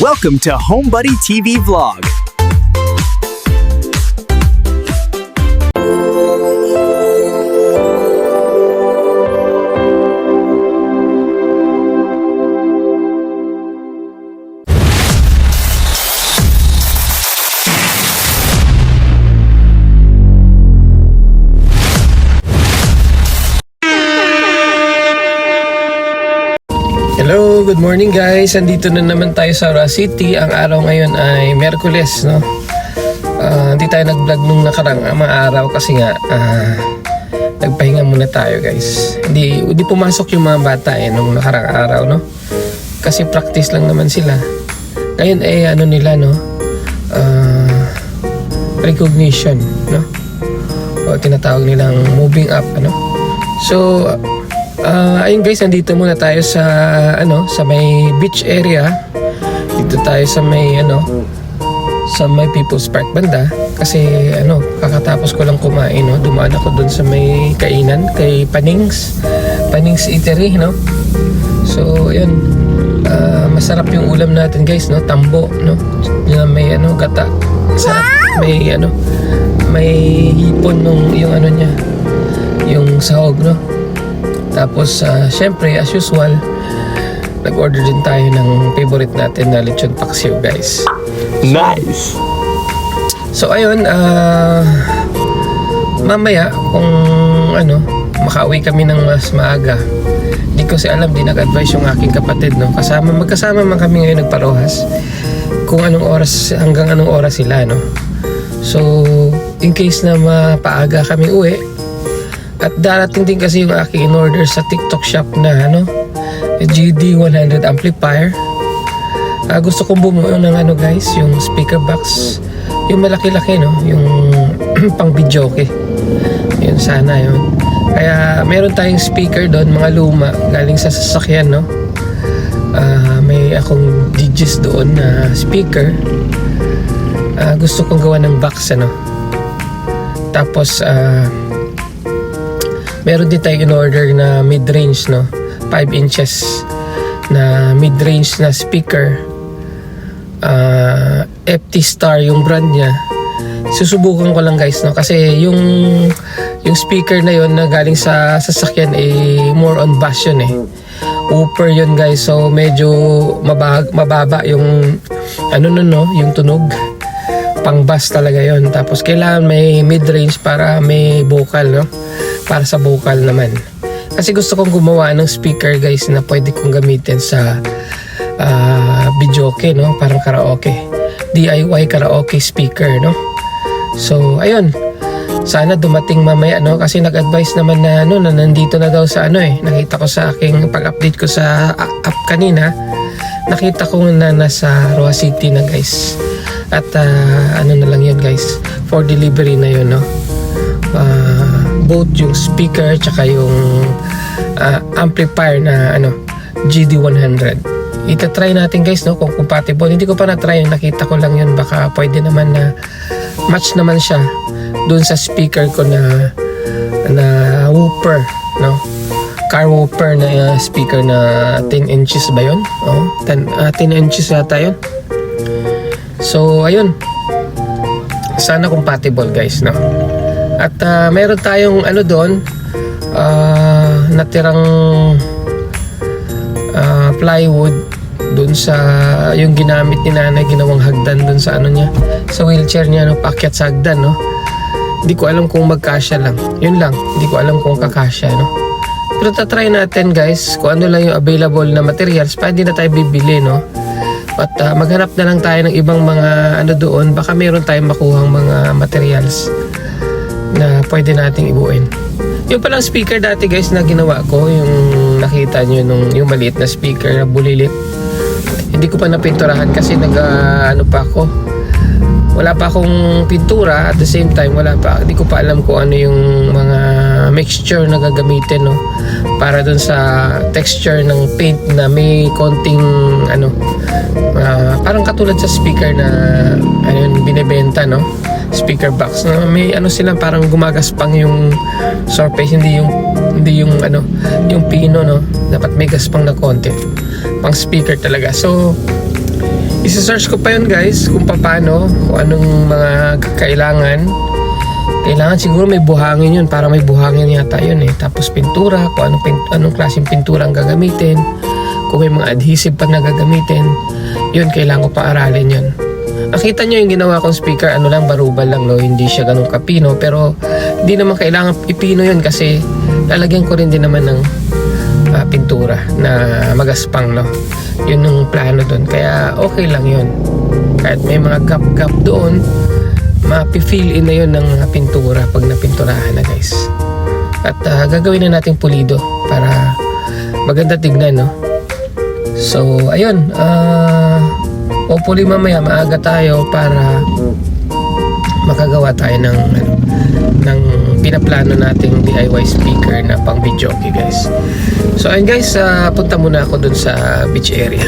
Welcome to HomeBuddy TV Vlog. Hello, good morning guys. Andito na naman tayo sa Roa City. Ang araw ngayon ay Miyerkules, no? Hindi tayo nag-vlog nung nakarang mga araw kasi nga nagpahinga muna tayo guys. Hindi pumasok yung mga bata nung nakarang araw, no? Kasi practice lang naman sila. Ngayon ay ano nila, no? Recognition, no? O tinatawag nilang moving up, ano? So ayun guys, nandito muna tayo sa sa may beach area. Dito tayo sa may sa may People's Park banda kasi kakatapos ko lang kumain, no. Dumaan ako doon sa may kainan kay Panings Eatery, no. So ayun, masarap yung ulam natin guys, no. Tambo, no. Yung may gata. Sarap, may hipon nung yung niya, yung sahog, no. Tapos, syempre, as usual, nag-order din tayo ng favorite natin na lechon paksiw, guys. Nice! So, ayun, mamaya, kung makauwi kami ng mas maaga, di ko alam, di nag-advise yung aking kapatid, no? Magkasama man kami ngayon nagparohas, kung anong oras, hanggang anong oras sila, no? So, in case na mapaaga kami uwi, at darating din kasi yung aking in-order sa TikTok shop na GD100 amplifier. Gusto kong bumuo ng guys, yung speaker box, yung malaki-laki, no, yung pang videoke. Yun sana yun. Kaya meron tayong speaker doon, mga luma, galing sa sasakyan, no. May akong DJs doon na speaker. Gusto kong gawa ng box, Tapos meron din tayong in-order na mid-range, no? 5 inches na mid-range na speaker. FT Star yung brand niya. Susubukan ko lang guys, no? Kasi yung speaker na yon na galing sa sasakyan more on bass yun Woofer yun guys. So medyo mababa yung yung tunog. Pang bass talaga yon. Tapos kailangan may mid-range para may vocal, no? Para sa vocal naman. Kasi gusto kong gumawa ng speaker guys na pwede kong gamitin sa videoke, no? Parang karaoke. DIY karaoke speaker, no? So, ayun. Sana dumating mamaya, no? Kasi nag-advise naman na na nandito na daw sa nakita ko sa aking pag-update ko sa app kanina. Nakita ko na nasa Roa City na guys. At na lang yun guys. For delivery na yun, no? Both yung speaker tsaka yung amplifier na GD100. Ita-try natin guys, no, kung compatible. Hindi ko pa na-try, nakita ko lang yun. Baka pwede naman na match naman siya doon sa speaker ko na woofer, no, car woofer na speaker na 10 inches ba yun? 10 inches yata yun. So ayun, sana compatible guys, no. At meron tayong doon natirang plywood doon sa yung ginamit ni nanay, ginawang hagdan doon sa niya, sa wheelchair niya, no, paakyat sa hagdan, no. Hindi ko alam kung magkasya lang. Yun lang, hindi ko alam kung kakasya, no. Pero tatry natin guys kung ano lang yung available na materials pa, hindi na tayo bibili, no. At maghanap na lang tayo ng ibang mga doon, baka meron tayong makuhang mga materials na pwede nating ibuin. Yung palang speaker dati guys na ginawa ko, yung nakita nyo yung maliit na speaker na bulilit, hindi ko pa napinturahan kasi pa ako, wala pa akong pintura. At the same time hindi ko pa alam kung ano yung mga mixture na gagamitin, no, para dun sa texture ng paint na may konting parang katulad sa speaker na binebenta, no, speaker box na may sila parang gumagaspang yung surface, hindi yung yung pino, no, dapat may gaspang na konti, pang speaker talaga. So Isi-search ko pa yun guys kung paano, kung anong mga kailangan. Kailangan siguro may buhangin yun, para may buhangin yata yun eh. Tapos pintura, kung anong klaseng pintura ang gagamitin, kung may mga adhesive pa na gagamitin, yun kailangan ko pa aralin yun. Nakita nyo yung ginawa kong speaker, ano lang, barubal lang, no? Hindi siya ganun kapino, pero hindi naman kailangan ipino yun kasi lalagyan ko rin din naman ng pintura na magaspang, no? Yun yung plano doon, kaya okay lang yun. Kahit may mga gap doon, mapi-fill in na yun ng mga pintura pag napinturahan na guys. At gagawin na natin pulido para maganda tignan, no? So ayun, hopefully mamaya maaga tayo para makagawa tayo ng pinaplano nating DIY speaker na pang video, okay guys. So ayun guys, punta muna ako dun sa beach area.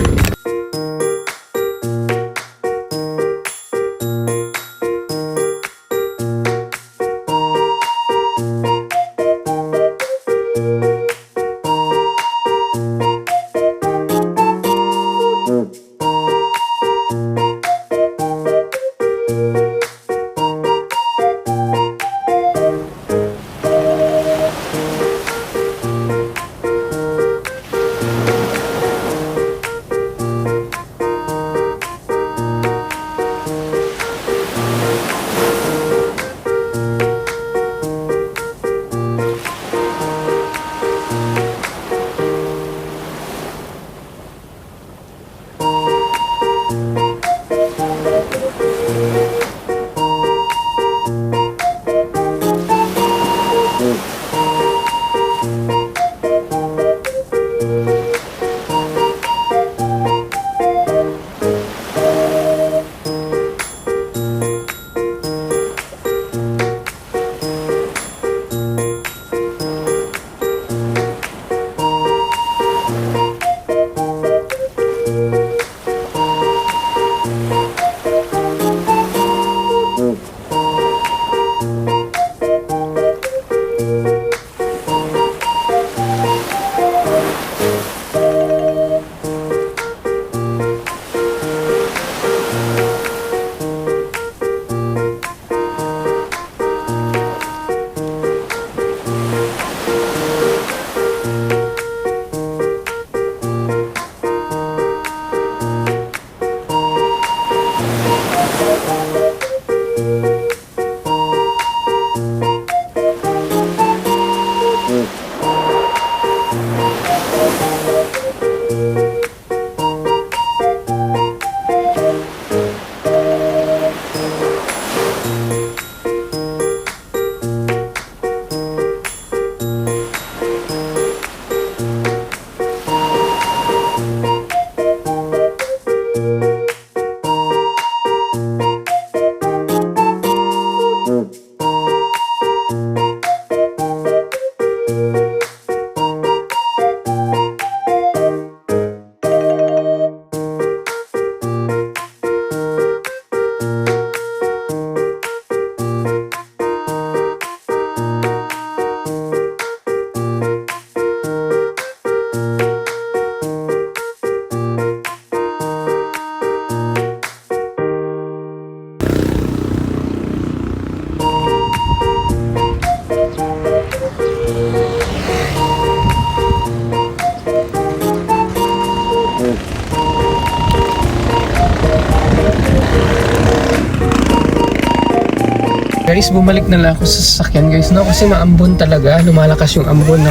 Guys, bumalik na lang ako sa sasakyan guys, no? Kasi maambon talaga, lumalakas yung ambon, no?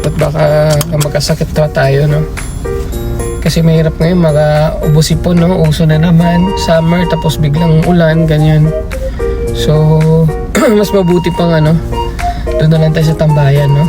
At baka magkasakit pa tayo, no? Kasi mahirap ngayon, ubos ipon, no? Uso na naman, summer, tapos biglang ulan, ganyan. So, mas mabuti pang doon na lang tayo sa tambayan, no?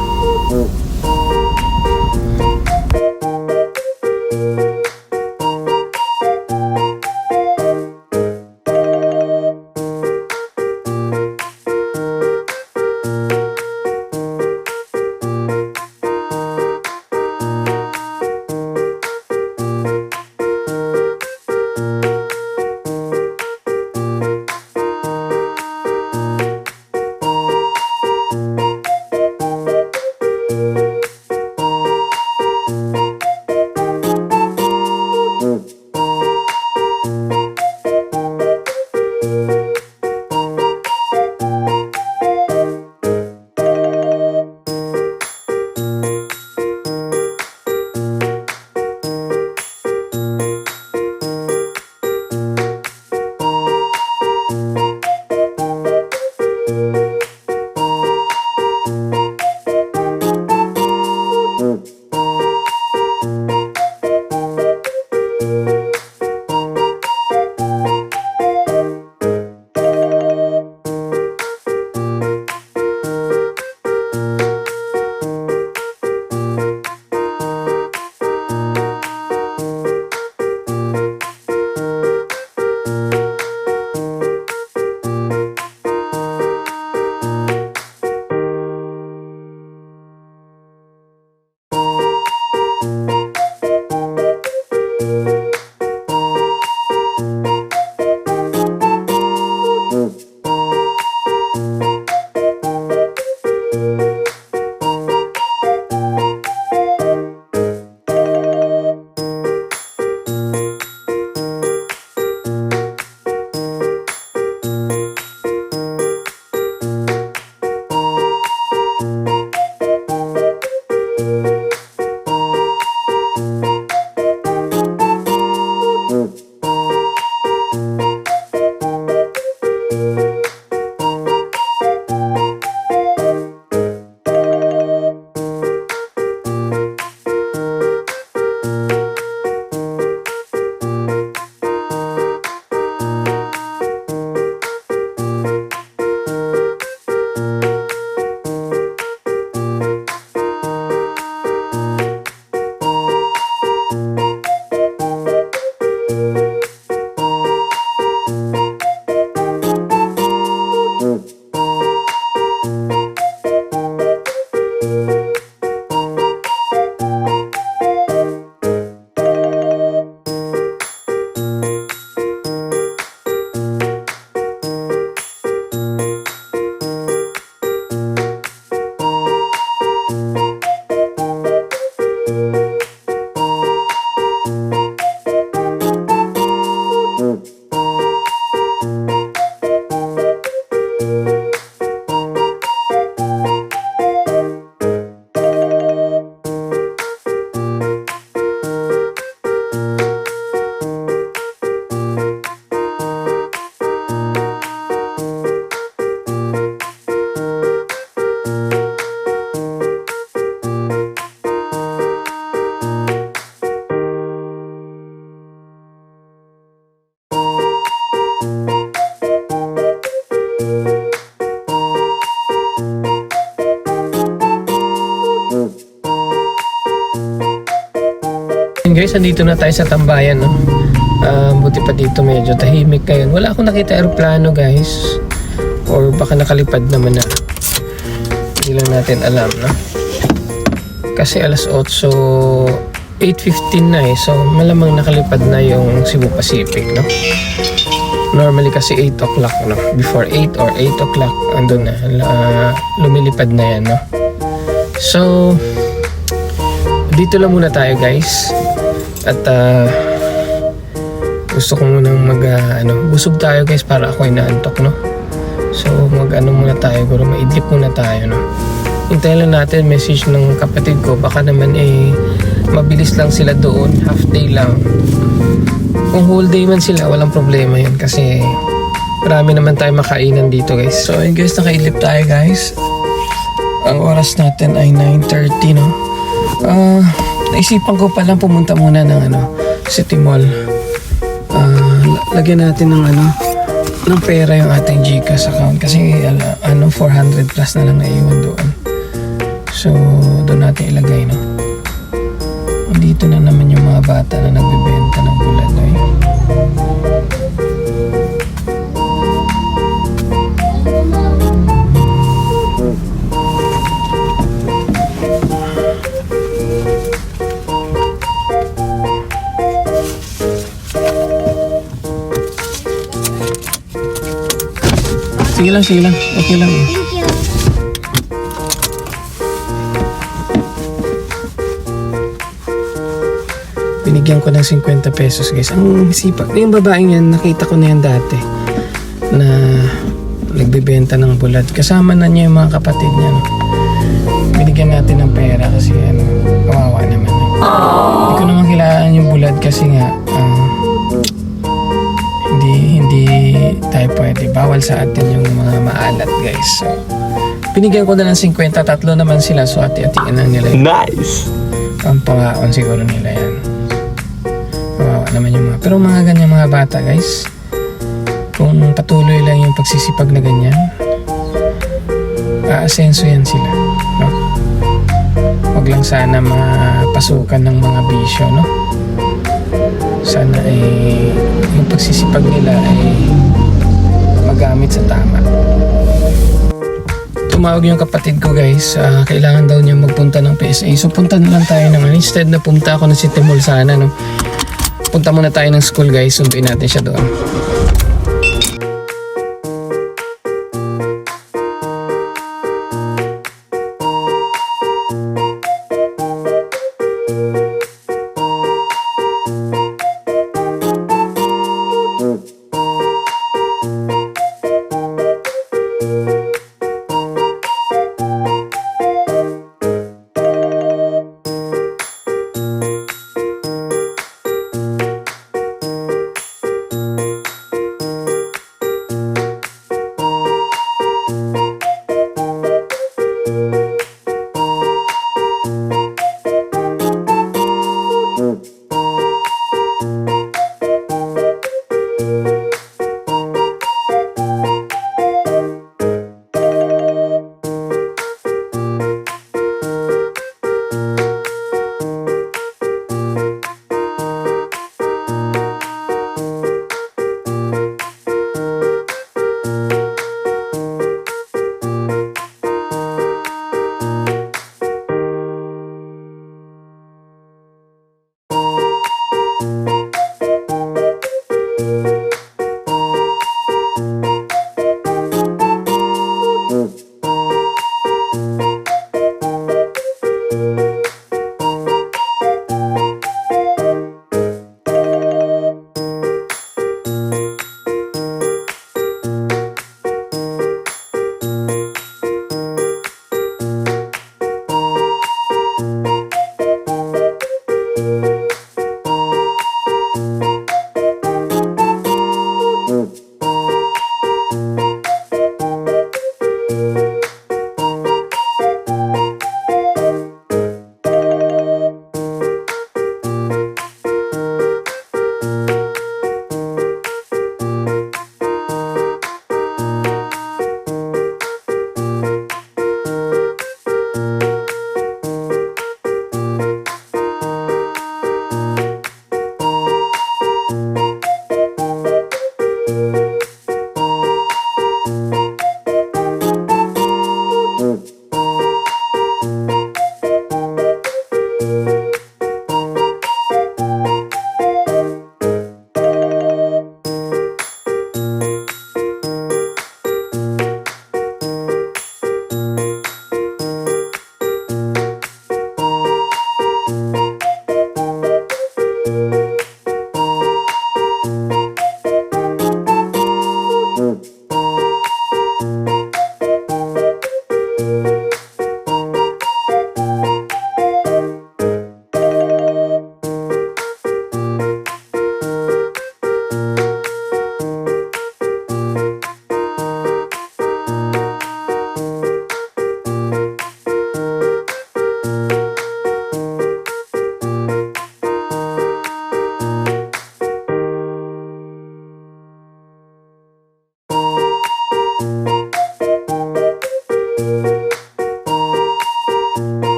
guys, andito na tayo sa tambayan, no? Buti pa dito medyo tahimik ngayon. Wala akong nakita aeroplano, guys. Or baka nakalipad naman na. Hindi lang natin alam, no? Kasi alas 8, 8:15 na eh. So, malamang nakalipad na yung Cebu Pacific, no? Normally kasi 8 o'clock, no? Before 8 or 8 o'clock, andun na. Lumilipad na yan, no? So, dito lang muna tayo, guys. At, gusto ko munang busog tayo, guys, para ako ay naantok, no? So, muna tayo, guro maidlip muna tayo, no? Hintayin lang natin message ng kapatid ko, baka naman mabilis lang sila doon, half day lang. Kung whole day man sila, walang problema yun kasi marami naman tayo makainan dito, guys. So ayun, guys, nakaidlip tayo, guys. Ang oras natin ay 9:30, no? Naisipan ko palang pumunta muna ng City Mall. Lagyan natin ng pera yung ating GCash account kasi 400 plus na lang naiwan doon. So, doon natin ilagay, no? Dito na naman yung mga bata na nagbebenta ng gulay. Sige lang. Okay lang. Binigyan ko ng 50 pesos, guys. Ang sipag. Yung babaeng yan, nakita ko na yan dati na nagbebenta ng bulad. Kasama na niya yung mga kapatid niya, no? Binigyan natin ng pera kasi kawawa naman. Hindi ko naman kailangan yung bulad kasi nga hindi tayo pwede. Bawal sa atin yung mga maalat, guys. So, binigyan ko na ng 50. Tatlo naman sila. So, ati-atiin lang nila yun. Nice! Ang pangaon siguro nila yan. Kawawa naman yung mga. Pero mga ganyan mga bata, guys, kung patuloy lang yung pagsisipag na ganyan, aasenso yan sila, no? Huwag lang sana mapasukan ng mga bisyo, no? Sana yung pagsisipag nila ay magamit sa tama. Tumawag yung kapatid ko, guys. Kailangan daw niya magpunta ng PSA. So punta na lang tayo naman. Instead na punta ako ng City Mall sana, no? Punta muna tayo ng school, guys. Sunduin natin siya doon.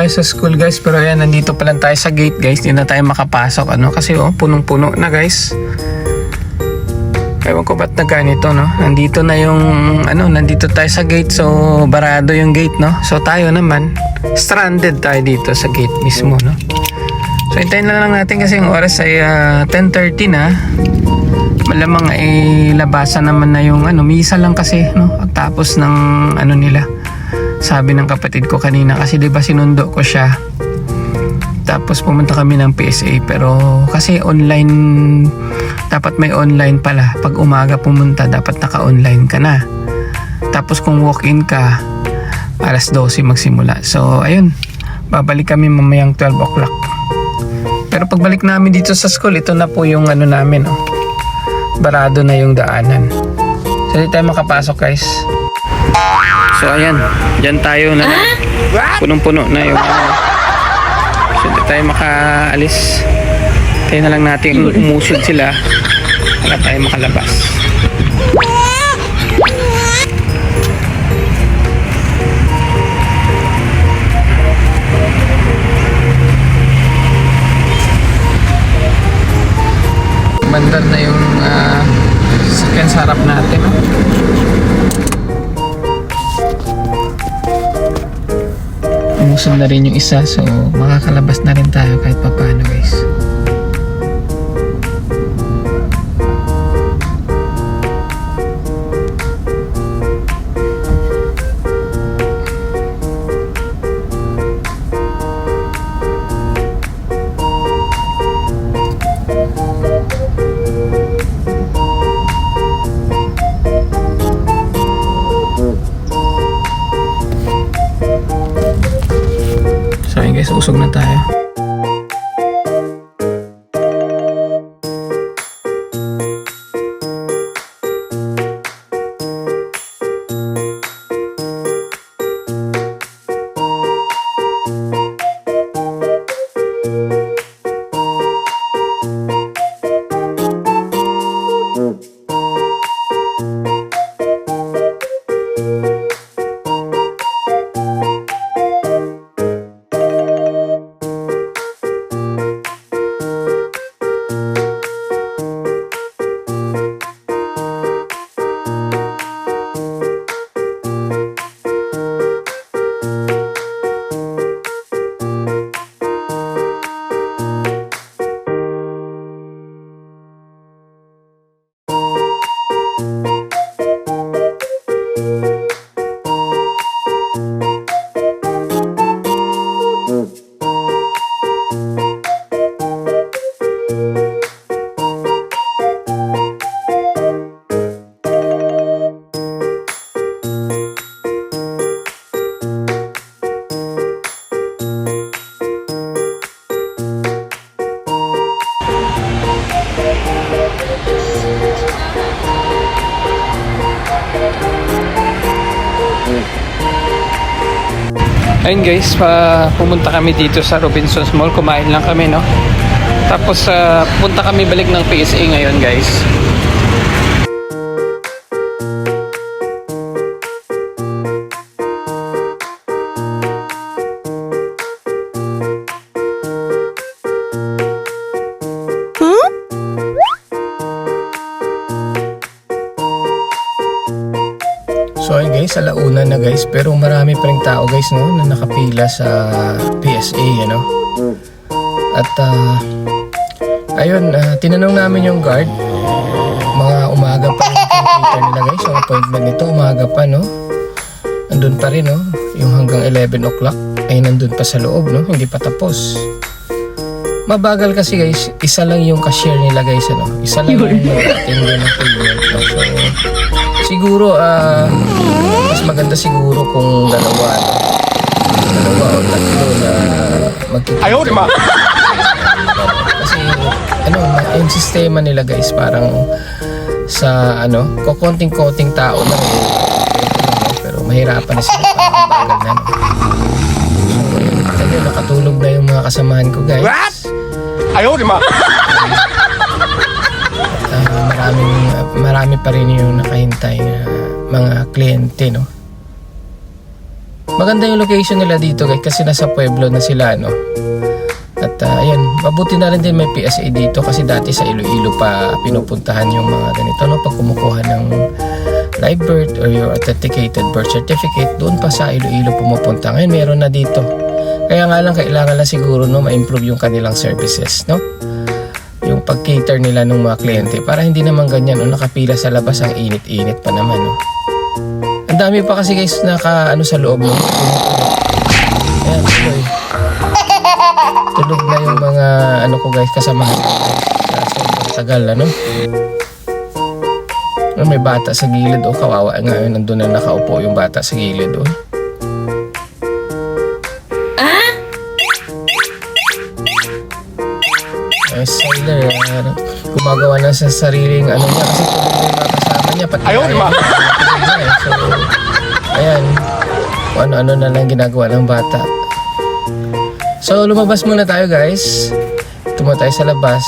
tayo sa school guys, pero ayan, nandito pa lang tayo sa gate guys. Hindi na tayo makapasok, ano, kasi punong-puno na guys. Ewan ko ba't na ganito, no? Nandito na yung, nandito tayo sa gate, so barado yung gate, no? So tayo naman, stranded tayo dito sa gate mismo, no? So hintayin na lang natin kasi yung oras ay 10:30 na. Malamang ay labasan naman na yung misa lang kasi, no? At tapos ng nila. Sabi ng kapatid ko kanina kasi 'di ba sinundo ko siya. Tapos pumunta kami ng PSA, pero kasi online, dapat may online pala. Pag umaga pumunta, dapat naka-online ka na. Tapos kung walk-in ka, alas 12 magsimula. So ayun, babalik kami mamayang 12 o'clock. Pero pagbalik namin dito sa school, ito na po yung namin, oh. Barado na yung daanan. So hindi tayo makapasok guys. So ayan, dyan tayo na punong-puno na yung so hindi tayo makaalis. Tayo na lang natin umusod sila para tayo makalabas. Bandar na yung sasakyan sa harap natin, no? Umusod na rin yung isa, so makakalabas na rin tayo kahit pa paano guys. So ayun guys, usog na tayo. Ayun guys, pumunta kami dito sa Robinsons Mall. Kumain lang kami, no? Tapos punta kami balik ng PSA ngayon guys. So ayun guys, alauna na guys, pero marami pa ring tao guys, no, na nakapila sa PSA, ano. At ayun, tinanong namin yung guard, mga umaga pa rin nakikita nila guys, yung appointment nito, umaga pa, no. Nandun pa rin, no, yung hanggang 11 o'clock ay nandun pa sa loob, no, hindi pa tapos. Mabagal kasi guys, isa lang yung cashier nila guys, ano, isa lang yung attend ng payment, no. So siguro mas maganda siguro kung dalawa o tatlo na magkikita. Ayaw, di ba? Kasi yung sistema nila guys, parang sa kokonting-konting tao lang pero mahirapan na sila, parang bagal na, no? So ayun, nakatulog na yung mga kasamahan ko guys. What? Ayaw, di ba? Marami pa rin yung nakahintay na mga kliyente, no? Maganda yung location nila dito guys kasi nasa pueblo na sila, no? At ayun, mabuti na rin din may PSA dito kasi dati sa Iloilo pa pinupuntahan yung mga ganito, no? Pag kumukuha ng live birth or your authenticated birth certificate, doon pa sa Iloilo pumupunta. Ngayon meron na dito. Kaya nga lang kailangan lang siguro, no, ma-improve yung kanilang services, no? Yung pag-cater nila ng mga kliyente para hindi naman ganyan, no? Nakapila sa labas ang init-init pa naman, no? Ang dami pa kasi guys naka sa loob, no? Ayan, tuloy. Tulog na yung mga ko guys kasama. Sobrang tagal, ano? May bata sa gilid, oh, kawawa nga yun, nandun na nakaupo yung bata sa gilid, oh. Sailor, gumagawa na sa sariling niya kasi tulog na yung mga kasama niya, pati so ayan, kung ano-ano na lang ginagawa ng bata. So lumabas muna tayo guys, tumo tayo sa labas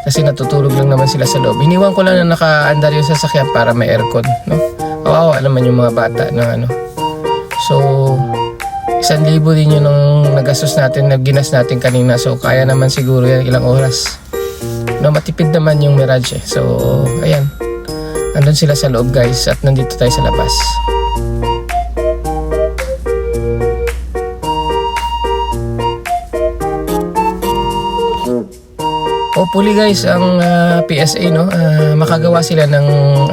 kasi natutulog lang naman sila sa loob. Iniwan ko lang na nakaandar yung sasakyan para may aircon, no? Kawawa naman yung mga bata na so 1,000 din yun nung nagastos natin, naginas natin kanina. So kaya naman siguro yan ilang oras, no? Matipid naman yung Mirage, so ayan, andun sila sa loob guys at nandito tayo sa labas. Hopefully guys ang PSA, no, makagawa sila ng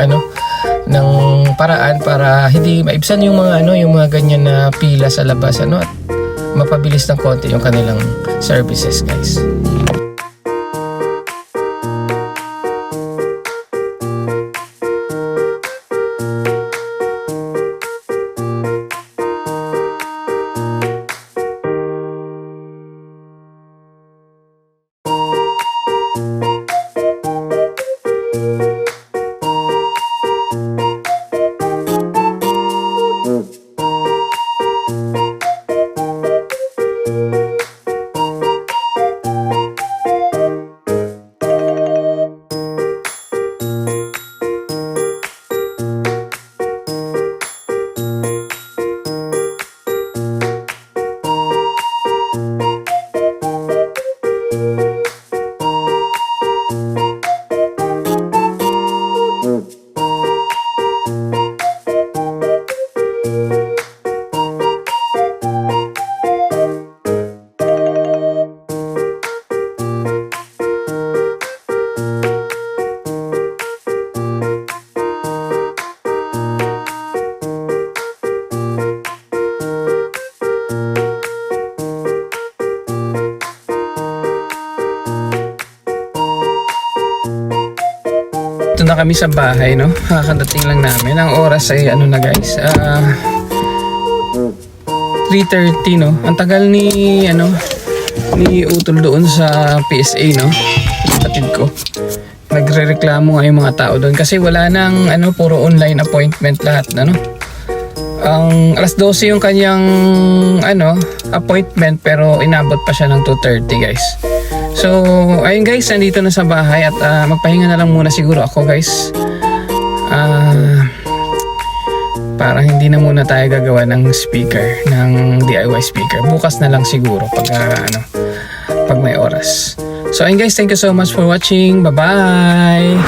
ng paraan para hindi maibsan yung mga yung mga ganyan na pila sa labas, at mapabilis ng konti yung kanilang services guys. Ito na kami sa bahay, no? Kakadating lang namin. Ang oras ay na guys, 3:30, no? Ang tagal ni ni Utol doon sa PSA, no? Kapatid ko. Nagrereklamo nga yung mga tao doon kasi wala nang puro online appointment lahat, Ang alas 12 yung kanyang appointment pero inabot pa siya ng 2:30 guys. So ayun guys, nandito na sa bahay at magpahinga na lang muna siguro ako guys. Para hindi na muna tayo gagawa ng speaker, ng DIY speaker. Bukas na lang siguro pag may oras. So ayun guys, thank you so much for watching. Bye bye.